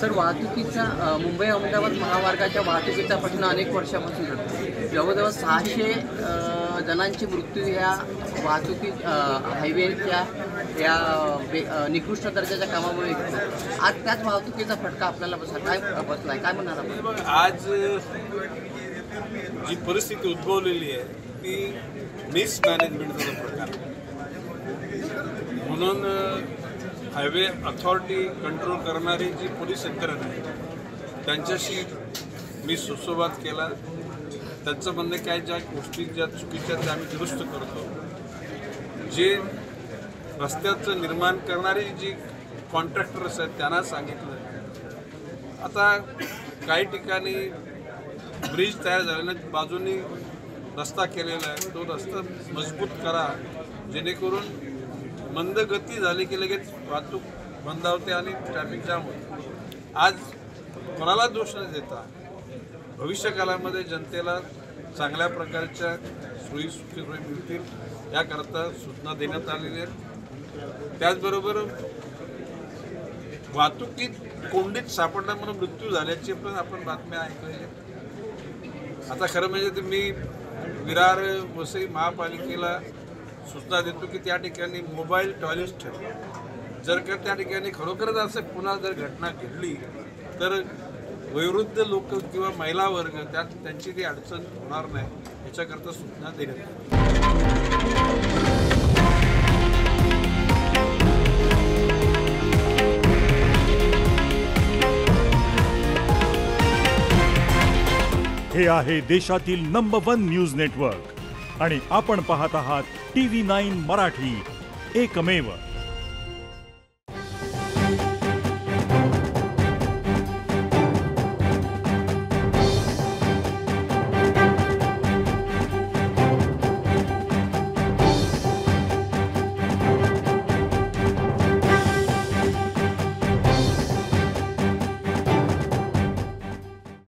Sir, वाहतुकीचा मुंबई अहमदाबाद महामार्गाच्या वाहतुकीचा प्रश्न अनेक वर्षापासून आहे। जवळजवळ 600 जणांचे मृत्यू ह्या वाहतुकी हायवेच्या या निकृष्ट दर्जाच्या कामामुळे होतो। आज त्याच वाहतुकीचा फटका आपल्याला बसलाय, काय म्हणणार आपण? आज जी परिस्थिती उद्भवलेली आहे ती मिसमॅनेजमेंटचा प्रकार, म्हणून हायवे अथॉरिटी कंट्रोल करणारी जी पोलीस यंत्रणा आहे त्यांच्याशी मी सुसंवाद केला। त्यांचं म्हणणं काय, ज्या गोष्टी ज्या चुकीच्या त्या आम्ही दुरुस्त करतो। जे रस्त्याचं निर्माण करणारी जी कॉन्ट्रॅक्टर्स आहेत त्यांना सांगितलं, आता काही ठिकाणी ब्रिज तयार झाल्याने बाजूनी रस्ता केलेला आहे, तो रस्ता मजबूत करा, जेणेकरून मंद गती झाली की लगेच वाहतूक बंद होते आणि ट्रॅफिक जाम होते। आज कोणाला दोष न देता भविष्यकाळामध्ये जनतेला चांगल्या प्रकारच्या सोयी मिळतील याकरता सूचना देण्यात आलेल्या आहेत। त्याचबरोबर वाहतुकीत कोंडीत सापडला म्हणून मृत्यू झाल्याची पण आपण बातम्या ऐकल्या। आता खरं म्हणजे ते मी विरार वसई महापालिकेला सूचना देतो की त्या ठिकाणी मोबाईल टॉयलेट्स ठेवा। जर का त्या ठिकाणी खरोखरच असं पुन्हा जर घटना घडली तर वयोवृद्ध लोक किंवा महिला वर्ग त्यांची ती अडचण होणार नाही याच्याकरता सूचना देण्यात हे आहे देशातील नंबर 1 न्यूज नेटवर्क आणि आपण पाहत आहात TV9 मराठी, एकमेव।